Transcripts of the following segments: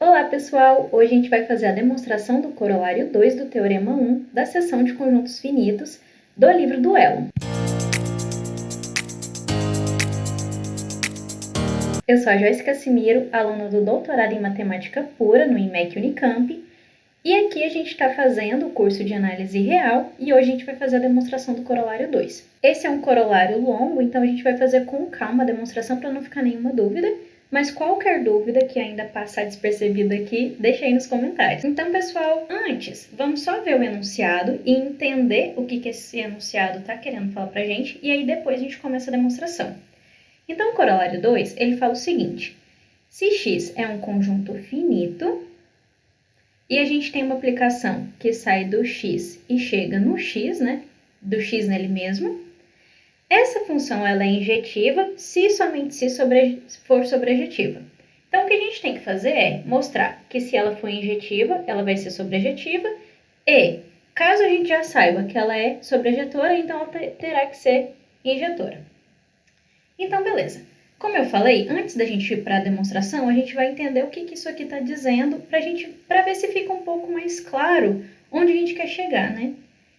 Olá pessoal, hoje a gente vai fazer a demonstração do corolário 2 do Teorema 1 da seção de conjuntos finitos do livro do Elon. Eu sou a Joyce Cassimiro, aluna do doutorado em Matemática Pura no IMEC Unicamp, e aqui a gente está fazendo o curso de análise real e hoje a gente vai fazer a demonstração do corolário 2. Esse é um corolário longo, então a gente vai fazer com calma a demonstração para não ficar nenhuma dúvida. Mas qualquer dúvida que ainda passar despercebida aqui, deixa aí nos comentários. Então, pessoal, antes, vamos só ver o enunciado e entender o que esse enunciado está querendo falar pra gente, e aí depois a gente começa a demonstração. Então, o corolário 2, ele fala o seguinte: se x é um conjunto finito, e a gente tem uma aplicação que sai do x e chega no x, né? Do x nele mesmo. Essa função ela é injetiva se somente se for sobrejetiva. Então, o que a gente tem que fazer é mostrar que se ela for injetiva, ela vai ser sobrejetiva. E, caso a gente já saiba que ela é sobrejetora, então ela terá que ser injetora. Então, beleza. Como eu falei, antes da gente ir para a demonstração, a gente vai entender o que isso aqui está dizendo para ver se fica um pouco mais claro onde a gente quer chegar, né?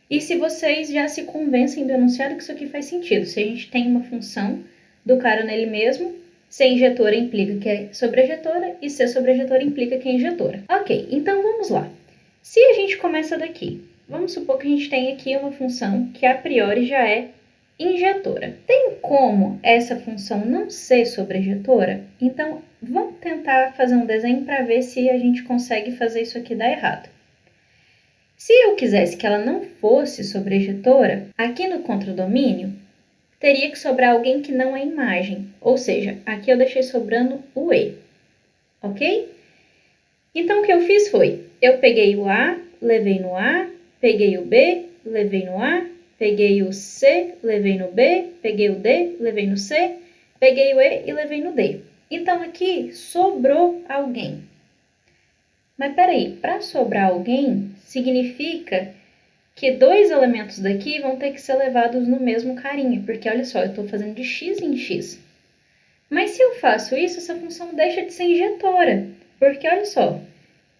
E se vocês já se convencem do enunciado que isso aqui faz sentido. Se a gente tem uma função do cara nele mesmo, ser injetora implica que é sobrejetora e ser sobrejetora implica que é injetora. Ok, então vamos lá. Se a gente começa daqui, vamos supor que a gente tem aqui uma função que a priori já é injetora. Tem como essa função não ser sobrejetora? Então vamos tentar fazer um desenho para ver se a gente consegue fazer isso aqui dar errado. Se eu quisesse que ela não fosse sobrejetora, aqui no contradomínio, teria que sobrar alguém que não é imagem. Ou seja, aqui eu deixei sobrando o E. Ok? Então, o que eu fiz foi, eu peguei o A, levei no A, peguei o B, levei no A, peguei o C, levei no B, peguei o D, levei no C, peguei o E e levei no D. Então, aqui sobrou alguém. Mas peraí, para sobrar alguém, significa que dois elementos daqui vão ter que ser levados no mesmo carinho, porque olha só, eu estou fazendo de x em x. Mas se eu faço isso, essa função deixa de ser injetora, porque olha só,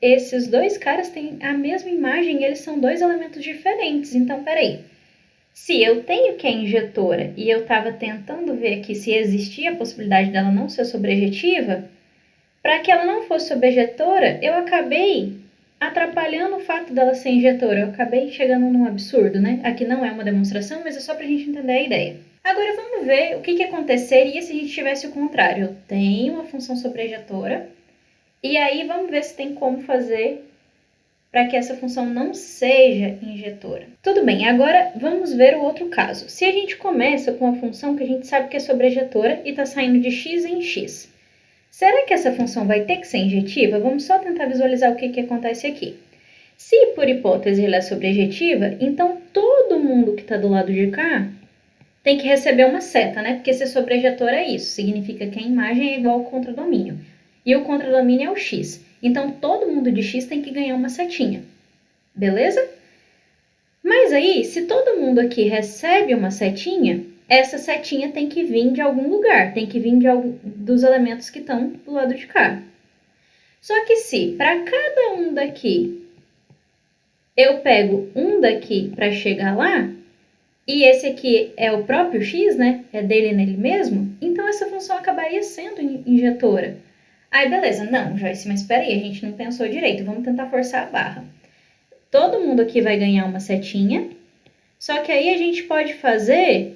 esses dois caras têm a mesma imagem e eles são dois elementos diferentes. Então, peraí, se eu tenho que é injetora e eu estava tentando ver aqui se existia a possibilidade dela não ser sobrejetiva, para que ela não fosse sobrejetora, eu acabei atrapalhando o fato dela ser injetora. Eu acabei chegando num absurdo, né? Aqui não é uma demonstração, mas é só para a gente entender a ideia. Agora vamos ver o que aconteceria se a gente tivesse o contrário. Eu tenho uma função sobrejetora, e aí vamos ver se tem como fazer para que essa função não seja injetora. Tudo bem, agora vamos ver o outro caso. Se a gente começa com uma função que a gente sabe que é sobrejetora e está saindo de x em x, será que essa função vai ter que ser injetiva? Vamos só tentar visualizar o que acontece aqui. Se, por hipótese, ela é sobrejetiva, então todo mundo que está do lado de cá tem que receber uma seta, né? Porque ser sobrejetor é isso, significa que a imagem é igual ao contradomínio. E o contradomínio é o x. Então, todo mundo de x tem que ganhar uma setinha. Beleza? Mas aí, se todo mundo aqui recebe uma setinha, essa setinha tem que vir de algum lugar, tem que vir dos elementos que estão do lado de cá. Só que se para cada um daqui eu pego um daqui para chegar lá, e esse aqui é o próprio x, né? É dele nele mesmo, então essa função acabaria sendo injetora. Aí beleza, não, Joyce, mas espera aí, a gente não pensou direito, vamos tentar forçar a barra. Todo mundo aqui vai ganhar uma setinha, só que aí a gente pode fazer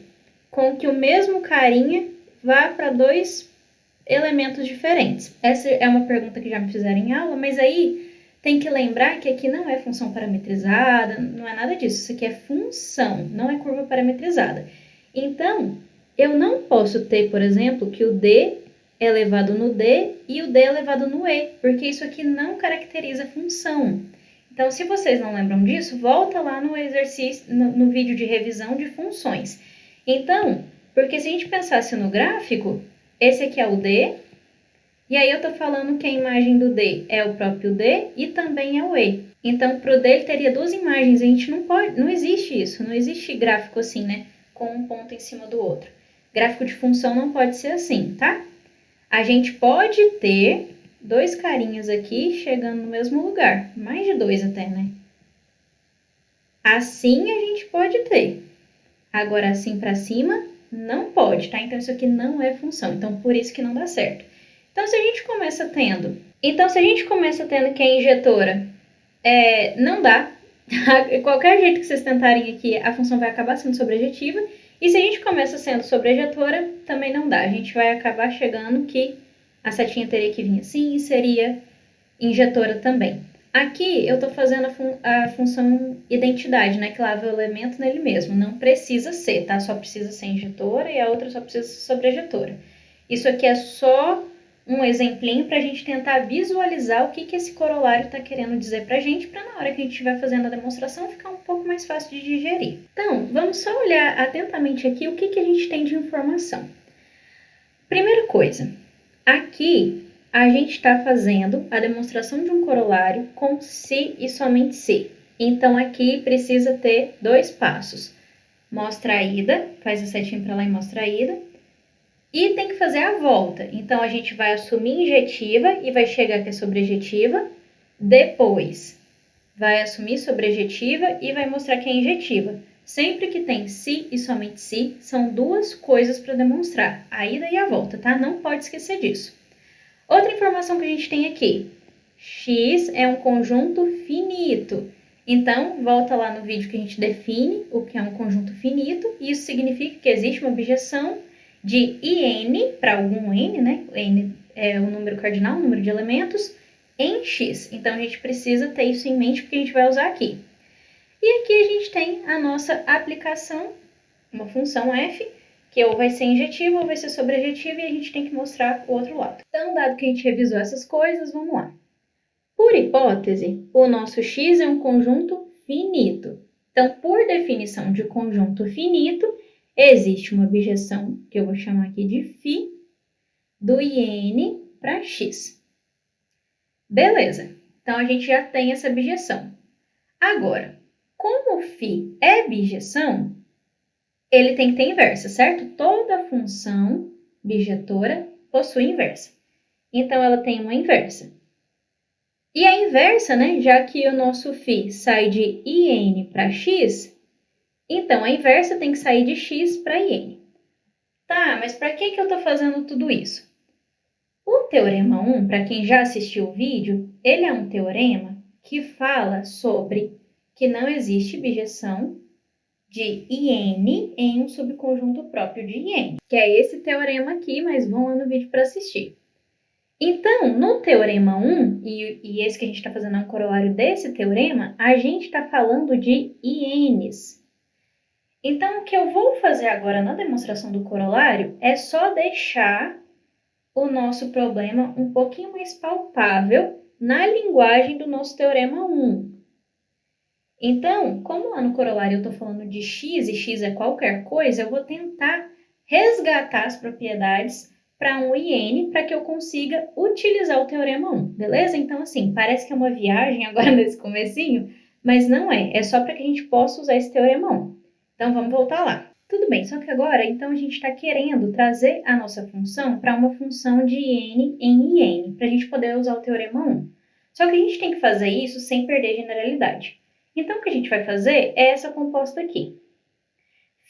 com que o mesmo carinha vá para dois elementos diferentes. Essa é uma pergunta que já me fizeram em aula, mas aí tem que lembrar que aqui não é função parametrizada, não é nada disso. Isso aqui é função, não é curva parametrizada. Então, eu não posso ter, por exemplo, que o D é elevado no D e o D é elevado no E, porque isso aqui não caracteriza função. Então, se vocês não lembram disso, volta lá no exercício, no vídeo de revisão de funções. Então, porque se a gente pensasse no gráfico, esse aqui é o D, e aí eu estou falando que a imagem do D é o próprio D e também é o E. Então, para o D ele teria duas imagens, a gente não existe isso, não existe gráfico assim, né? Com um ponto em cima do outro. Gráfico de função não pode ser assim, tá? A gente pode ter dois carinhas aqui chegando no mesmo lugar. Mais de dois até, né? Assim a gente pode ter. Agora, assim para cima, não pode, tá? Então, isso aqui não é função. Então, por isso que não dá certo. Então, se a gente começa tendo que a injetora não dá. Qualquer jeito que vocês tentarem aqui, a função vai acabar sendo sobrejetiva. E se a gente começa sendo sobrejetora, também não dá. A gente vai acabar chegando que a setinha teria que vir assim e seria injetora também. Aqui eu estou fazendo a função identidade, né, que lava o elemento nele mesmo. Não precisa ser, tá? Só precisa ser injetora e a outra só precisa ser sobrejetora. Isso aqui é só um exemplinho para a gente tentar visualizar o que esse corolário está querendo dizer para a gente, para na hora que a gente estiver fazendo a demonstração ficar um pouco mais fácil de digerir. Então, vamos só olhar atentamente aqui o que a gente tem de informação. Primeira coisa, aqui a gente está fazendo a demonstração de um corolário com se e somente se. Então, aqui precisa ter dois passos. Mostra a ida, faz a setinha para lá e mostra a ida. E tem que fazer a volta. Então, a gente vai assumir injetiva e vai chegar que é sobrejetiva. Depois, vai assumir sobrejetiva e vai mostrar que é injetiva. Sempre que tem se e somente se, são duas coisas para demonstrar. A ida e a volta, tá? Não pode esquecer disso. Outra informação que a gente tem aqui. X é um conjunto finito. Então, volta lá no vídeo que a gente define o que é um conjunto finito. Isso significa que existe uma objeção de IN, para algum N, né? N é o número cardinal, o número de elementos, em X. Então, a gente precisa ter isso em mente porque a gente vai usar aqui. E aqui a gente tem a nossa aplicação, uma função f, que ou vai ser injetiva ou vai ser sobrejetiva, e a gente tem que mostrar o outro lado. Então, dado que a gente revisou essas coisas, vamos lá. Por hipótese, o nosso x é um conjunto finito. Então, por definição de conjunto finito, existe uma objeção, que eu vou chamar aqui de φ, do IN para x. Beleza, então a gente já tem essa objeção. Agora, como φ é bijeção, ele tem que ter inversa, certo? Toda função bijetora possui inversa. Então, ela tem uma inversa. E a inversa, né? Já que o nosso φ sai de IN para x, então a inversa tem que sair de x para IN. Tá, mas para que eu estou fazendo tudo isso? O Teorema 1, para quem já assistiu o vídeo, ele é um teorema que fala sobre que não existe bijeção de IN em um subconjunto próprio de IN, que é esse teorema aqui, mas vão lá no vídeo para assistir. Então, no Teorema 1, e esse que a gente está fazendo é um corolário desse teorema, a gente está falando de INs. Então, o que eu vou fazer agora na demonstração do corolário é só deixar o nosso problema um pouquinho mais palpável na linguagem do nosso Teorema 1. Então, como lá no corolário eu estou falando de x e x é qualquer coisa, eu vou tentar resgatar as propriedades para um IN para que eu consiga utilizar o Teorema 1, beleza? Então, assim, parece que é uma viagem agora nesse comecinho, mas não é. É só para que a gente possa usar esse Teorema 1. Então, vamos voltar lá. Tudo bem, só que agora, então, a gente está querendo trazer a nossa função para uma função de IN em IN, para a gente poder usar o Teorema 1. Só que a gente tem que fazer isso sem perder generalidade. Então, o que a gente vai fazer é essa composta aqui.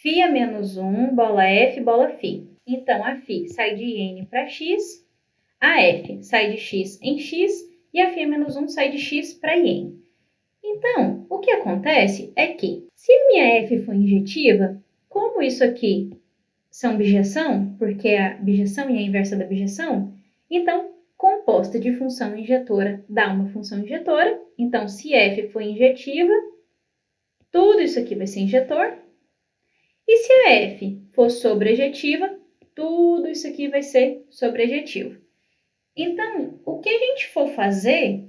φ a menos 1, bola f, bola φ. Então, a φ sai de IN para x, a f sai de x em x e a φ a menos 1 sai de x para IN. Então, o que acontece é que, se a minha f for injetiva, como isso aqui são bijeção, porque é a bijeção e a inversa da bijeção, então, composta de função injetora dá uma função injetora. Então, se f for injetiva, tudo isso aqui vai ser injetor. E se a f for sobrejetiva, tudo isso aqui vai ser sobrejetivo. Então, o que a gente for fazer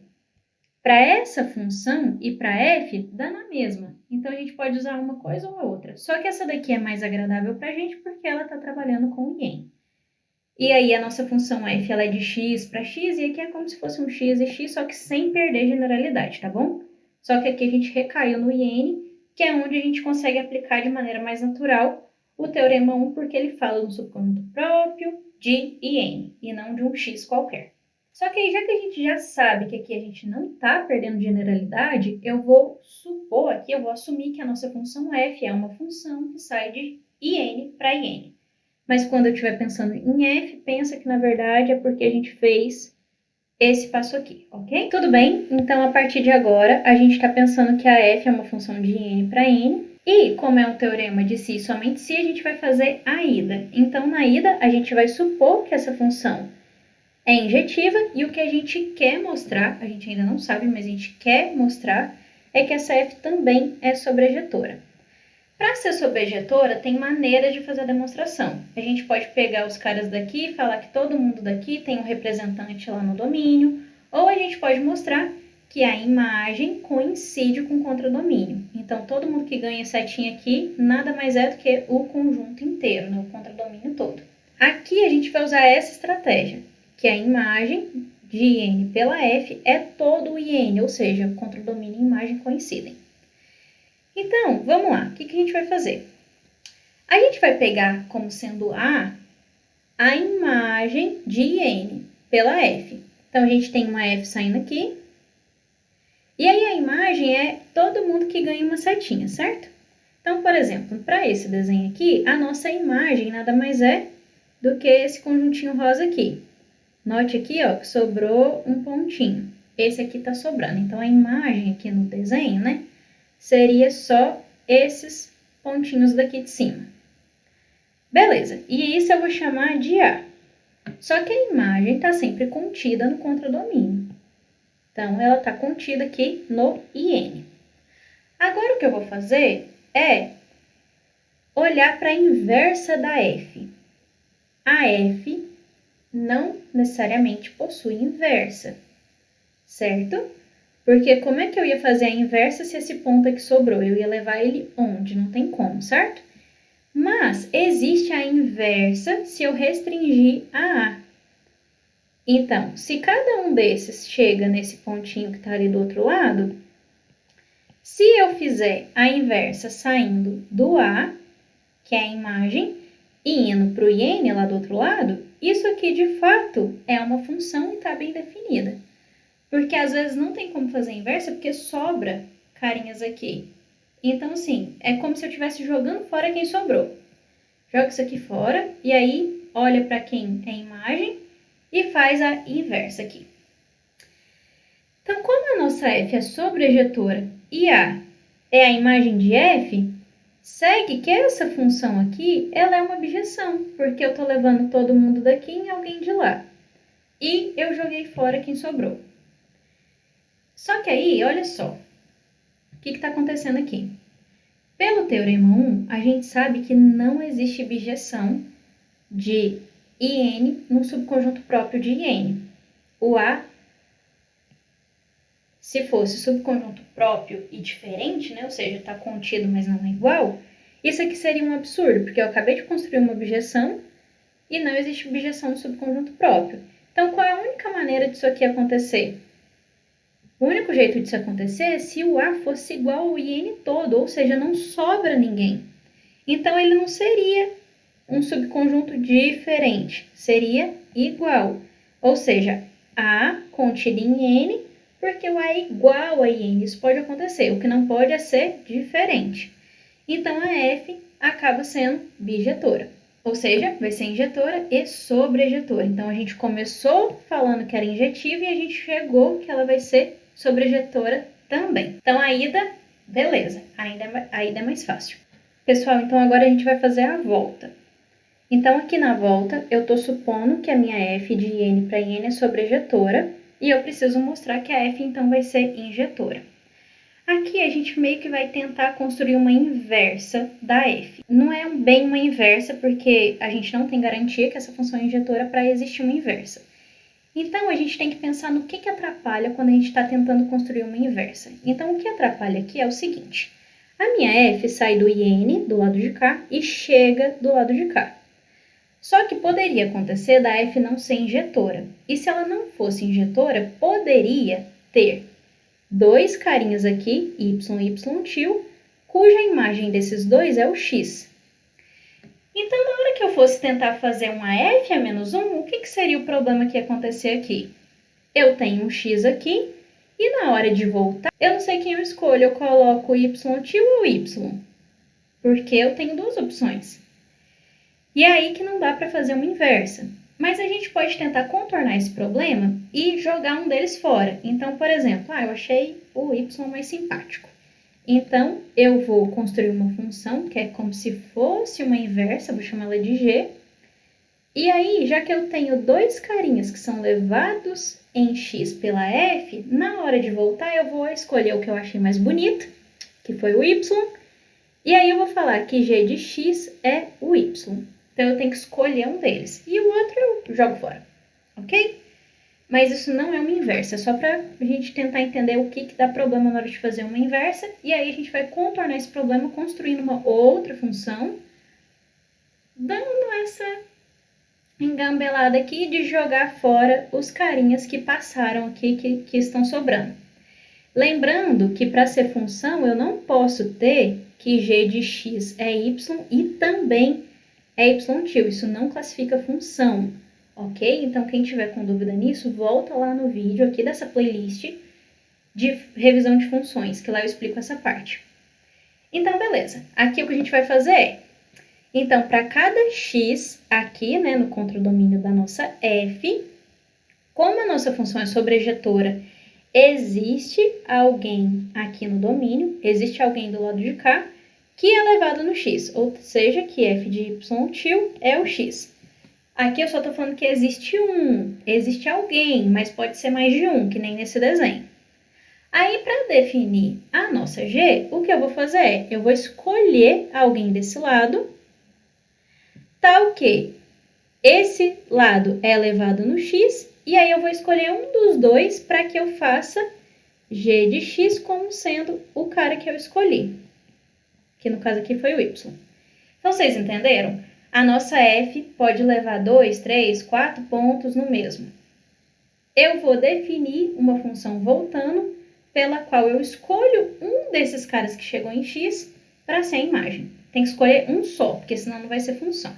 para essa função e para f, dá na mesma. Então, a gente pode usar uma coisa ou a outra. Só que essa daqui é mais agradável para a gente porque ela está trabalhando com o IN. E aí, a nossa função f ela é de x para x, e aqui é como se fosse um x e x, só que sem perder generalidade, tá bom? Só que aqui a gente recaiu no IN, que é onde a gente consegue aplicar de maneira mais natural o Teorema 1, porque ele fala de um subconjunto próprio de IN, e não de um x qualquer. Só que aí, já que a gente já sabe que aqui a gente não está perdendo generalidade, eu vou supor aqui, eu vou assumir que a nossa função f é uma função que sai de in para in. Mas quando eu estiver pensando em f, pensa que na verdade é porque a gente fez esse passo aqui, ok? Tudo bem? Então, a partir de agora, a gente está pensando que a f é uma função de n para n. E, como é um teorema de se e somente se, a gente vai fazer a ida. Então, na ida, a gente vai supor que essa função é injetiva e o que a gente quer mostrar, a gente ainda não sabe, mas a gente quer mostrar, é que essa f também é sobrejetora. Para ser sobrejetora, tem maneiras de fazer a demonstração. A gente pode pegar os caras daqui e falar que todo mundo daqui tem um representante lá no domínio, ou a gente pode mostrar que a imagem coincide com o contradomínio. Então, todo mundo que ganha setinha aqui, nada mais é do que o conjunto inteiro, né? O contradomínio todo. Aqui a gente vai usar essa estratégia, que a imagem de IN pela F é todo o IN, ou seja, o contradomínio e imagem coincidem. Então, vamos lá, o que a gente vai fazer? A gente vai pegar como sendo a imagem de IN pela F. Então, a gente tem uma F saindo aqui. E aí, a imagem é todo mundo que ganha uma setinha, certo? Então, por exemplo, para esse desenho aqui, a nossa imagem nada mais é do que esse conjuntinho rosa aqui. Note aqui, ó, que sobrou um pontinho. Esse aqui tá sobrando. Então, a imagem aqui no desenho, né, seria só esses pontinhos daqui de cima. Beleza, e isso eu vou chamar de A. Só que a imagem está sempre contida no contradomínio. Então, ela está contida aqui no IN. Agora, o que eu vou fazer é olhar para a inversa da F. A F não necessariamente possui inversa, certo? Porque como é que eu ia fazer a inversa se esse ponto aqui sobrou? Eu ia levar ele onde? Não tem como, certo? Mas existe a inversa se eu restringir a A. Então, se cada um desses chega nesse pontinho que está ali do outro lado, se eu fizer a inversa saindo do A, que é a imagem, e indo para o IN lá do outro lado, isso aqui de fato é uma função e está bem definida. Porque às vezes não tem como fazer a inversa porque sobra carinhas aqui. Então, assim, é como se eu estivesse jogando fora quem sobrou. Joga isso aqui fora e aí olha para quem é a imagem e faz a inversa aqui. Então, como a nossa F é sobrejetora e A é a imagem de F, segue que essa função aqui ela é uma objeção, porque eu estou levando todo mundo daqui em alguém de lá. E eu joguei fora quem sobrou. Só que aí, olha só, o que está acontecendo aqui? Pelo Teorema 1, a gente sabe que não existe bijeção de IN num subconjunto próprio de IN. O A, se fosse subconjunto próprio e diferente, né, ou seja, está contido, mas não é igual, isso aqui seria um absurdo, porque eu acabei de construir uma objeção e não existe objeção no subconjunto próprio. Então, qual é a única maneira disso aqui acontecer? O único jeito disso acontecer é se o A fosse igual ao IN todo, ou seja, não sobra ninguém. Então, ele não seria um subconjunto diferente, seria igual. Ou seja, A contido em N, porque o A é igual a IN. Isso pode acontecer, o que não pode é ser diferente. Então, a F acaba sendo bijetora. Ou seja, vai ser injetora e sobrejetora. Então, a gente começou falando que era injetiva e a gente chegou que ela vai ser sobrejetora também. Então, a ida, beleza, a ida é mais fácil. Pessoal, então agora a gente vai fazer a volta. Então, aqui na volta, eu estou supondo que a minha F de IN para IN é sobrejetora e eu preciso mostrar que a F, então, vai ser injetora. Aqui, a gente meio que vai tentar construir uma inversa da F. Não é bem uma inversa, porque a gente não tem garantia que essa função é injetora para existir uma inversa. Então, a gente tem que pensar no que atrapalha quando a gente está tentando construir uma inversa. Então, o que atrapalha aqui é o seguinte. A minha F sai do IN, do lado de cá, e chega do lado de cá. Só que poderia acontecer da F não ser injetora. E se ela não fosse injetora, poderia ter dois carinhas aqui, y e y til, cuja imagem desses dois é o x. Então, na hora que eu fosse tentar fazer uma F a menos 1, o que seria o problema que ia acontecer aqui? eu tenho um x aqui, e na hora de voltar, eu não sei quem eu escolho, eu coloco y tio ou y, porque eu tenho duas opções. E é aí que não dá para fazer uma inversa. Mas a gente pode tentar contornar esse problema e jogar um deles fora. Então, por exemplo, eu achei o y mais simpático. Então, eu vou construir uma função que é como se fosse uma inversa, vou chamar ela de g. E aí, já que eu tenho dois carinhas que são levados em x pela f, na hora de voltar eu vou escolher o que eu achei mais bonito, que foi o y, e aí eu vou falar que g de x é o y. Então eu tenho que escolher um deles, e o outro eu jogo fora, ok? Mas isso não é uma inversa, é só para a gente tentar entender o que dá problema na hora de fazer uma inversa, e aí a gente vai contornar esse problema construindo uma outra função, dando essa engambelada aqui de jogar fora os carinhas que passaram aqui, que estão sobrando. Lembrando que para ser função eu não posso ter que g de x é y e também é y tio, isso não classifica função, ok? Então quem tiver com dúvida nisso, volta lá no vídeo aqui dessa playlist de revisão de funções, que lá eu explico essa parte. Então beleza, aqui o que a gente vai fazer é, então, para cada x aqui, né, no contradomínio da nossa f, como a nossa função é sobrejetora, existe alguém aqui no domínio, existe alguém do lado de cá, que é levado no x, ou seja, que f de y tio é o x. Aqui eu só estou falando que existe alguém, mas pode ser mais de um, que nem nesse desenho. Aí, para definir a nossa g, o que eu vou fazer é, eu vou escolher alguém desse lado, tal que esse lado é elevado no x, e aí eu vou escolher um dos dois para que eu faça g de x como sendo o cara que eu escolhi, que no caso aqui foi o y. Então, vocês entenderam? A nossa f pode levar 2, 3, 4 pontos no mesmo. Eu vou definir uma função voltando, pela qual eu escolho um desses caras que chegou em x para ser a imagem. Tem que escolher um só, porque senão não vai ser função.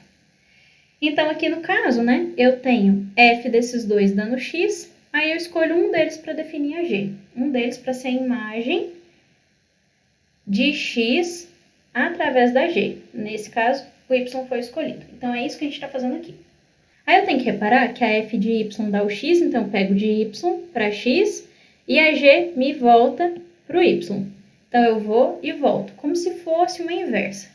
Então, aqui no caso, né, eu tenho f desses dois dando x, aí eu escolho um deles para definir a g. Um deles para ser a imagem de x através da g. Nesse caso, o y foi escolhido. Então, é isso que a gente está fazendo aqui. Aí eu tenho que reparar que a f de y dá o x, então eu pego de y para x, e a g me volta para o y. Então, eu vou e volto, como se fosse uma inversa.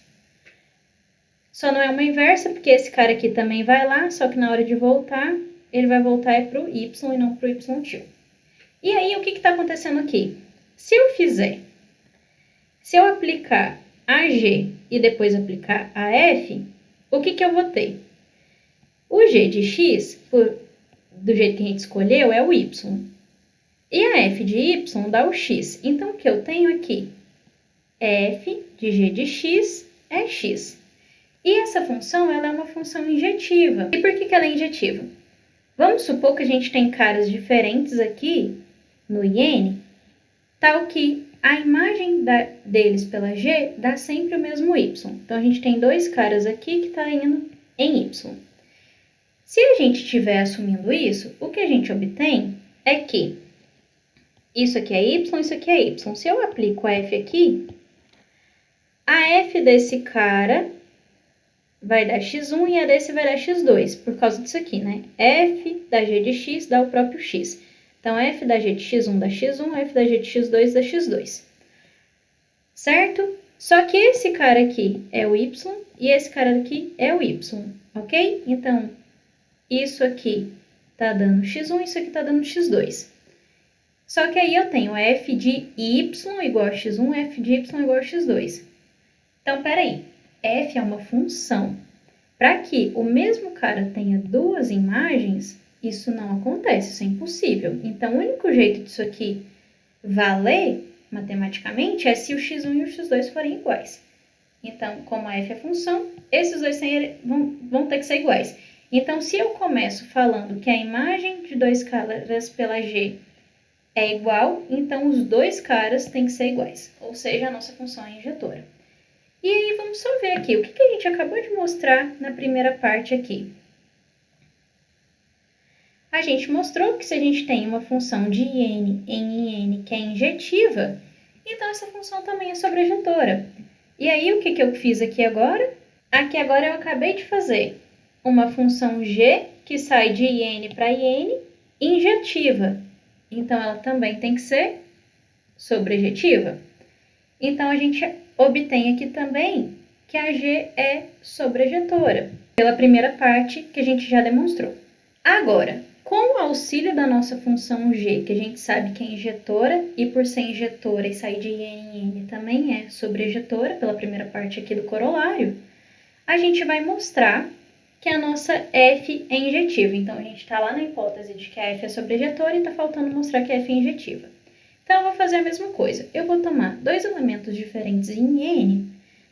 Só não é uma inversa, porque esse cara aqui também vai lá, só que na hora de voltar, ele vai voltar para o y e não para o y tio. E aí, o que está acontecendo aqui? Se eu aplicar a g e depois aplicar a f, o que eu vou ter? O g de x, do jeito que a gente escolheu, é o y. E a f de y dá o x. Então, o que eu tenho aqui? F de g de x é x. E essa função, ela é uma função injetiva. E por que ela é injetiva? Vamos supor que a gente tem caras diferentes aqui no IN, tal que a imagem deles pela G dá sempre o mesmo Y. Então, a gente tem dois caras aqui que estão indo em Y. Se a gente estiver assumindo isso, o que a gente obtém é que isso aqui é Y, isso aqui é Y. Se eu aplico a F aqui, a F desse cara vai dar x1 e a desse vai dar x2, por causa disso aqui, né? F da g de x dá o próprio x. Então, f da g de x1 dá x1, f da g de x2 dá x2. Certo? Só que esse cara aqui é o y e esse cara aqui é o y, ok? Então, isso aqui tá dando x1, isso aqui tá dando x2. Só que aí eu tenho f de y igual a x1, f de y igual a x2. Então, peraí. F é uma função. Para que o mesmo cara tenha duas imagens, isso não acontece, isso é impossível. Então, o único jeito disso aqui valer matematicamente é se o x1 e o x2 forem iguais. Então, como a f é função, esses dois vão ter que ser iguais. Então, se eu começo falando que a imagem de dois caras pela g é igual, então os dois caras têm que ser iguais. Ou seja, a nossa função é injetora. E aí, vamos só ver aqui, o que a gente acabou de mostrar na primeira parte aqui. A gente mostrou que se a gente tem uma função de n em n que é injetiva, então essa função também é sobrejetora. E aí, o que eu fiz aqui agora? Aqui agora eu acabei de fazer uma função g que sai de in para in injetiva. Então, ela também tem que ser sobrejetiva. Então, a gente obtém aqui também que a g é sobrejetora, pela primeira parte que a gente já demonstrou. Agora, com o auxílio da nossa função g, que a gente sabe que é injetora, e por ser injetora e sair de in em n também é sobrejetora, pela primeira parte aqui do corolário, a gente vai mostrar que a nossa f é injetiva. Então, a gente está lá na hipótese de que a f é sobrejetora e está faltando mostrar que a f é injetiva. Então, eu vou fazer a mesma coisa. Eu vou tomar dois elementos diferentes em n,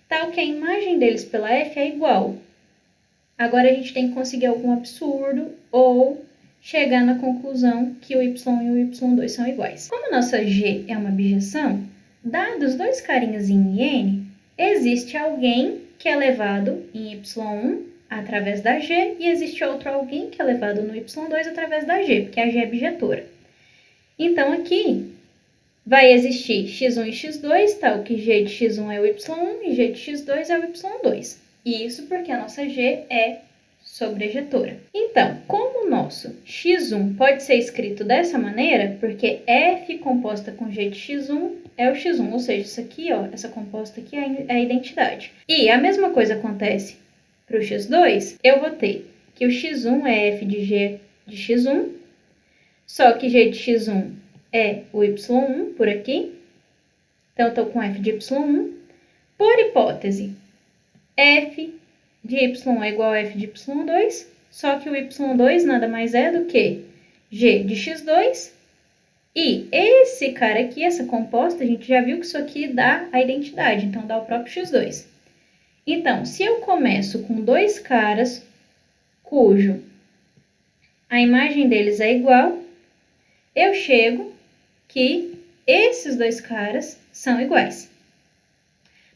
tal que a imagem deles pela f é igual. Agora, a gente tem que conseguir algum absurdo ou chegar na conclusão que o y e o y2 são iguais. Como a nossa g é uma bijeção, dados dois carinhas em n, existe alguém que é levado em y1 através da g e existe outro alguém que é levado no y2 através da g, porque a g é bijetora. Então, aqui vai existir x1 e x2, tal que g de x1 é o y1 e g de x2 é o y2. E isso porque a nossa g é sobrejetora. Então, como o nosso x1 pode ser escrito dessa maneira, porque f composta com g de x1 é o x1, ou seja, isso aqui, ó, essa composta aqui é a identidade. E a mesma coisa acontece para o x2, eu vou ter que o x1 é f de g de x1, só que g de x1 é o y1 por aqui, então eu estou com f de y1. Por hipótese, f de y é igual a f de y2, só que o y2 nada mais é do que g de x2, e esse cara aqui, essa composta, a gente já viu que isso aqui dá a identidade, então dá o próprio x2. Então, se eu começo com dois caras cujo a imagem deles é igual, eu chego que esses dois caras são iguais.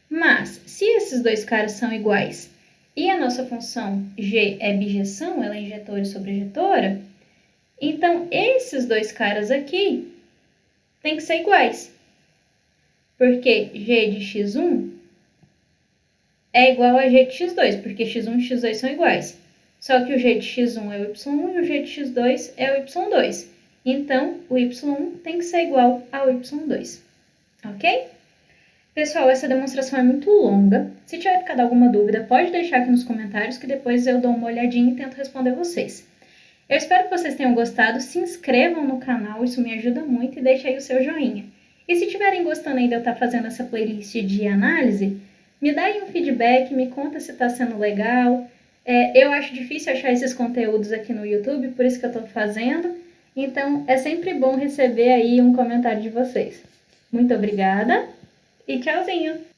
Mas, se esses dois caras são iguais e a nossa função g é bijeção, ela é injetora e sobrejetora, então esses dois caras aqui têm que ser iguais. Porque g de x1 é igual a g de x2, porque x1 e x2 são iguais. Só que o g de x1 é o y1 e o g de x2 é o y2. Então, o y1 tem que ser igual ao y2. Ok? Pessoal, essa demonstração é muito longa. Se tiver ficado alguma dúvida, pode deixar aqui nos comentários que depois eu dou uma olhadinha e tento responder vocês. Eu espero que vocês tenham gostado, se inscrevam no canal, isso me ajuda muito, e deixem aí o seu joinha. E se estiverem gostando aí de eu estar fazendo essa playlist de análise, me dá aí um feedback, me conta se está sendo legal. Eu acho difícil achar esses conteúdos aqui no YouTube, por isso que eu estou fazendo. Então, é sempre bom receber aí um comentário de vocês. Muito obrigada! E tchauzinho!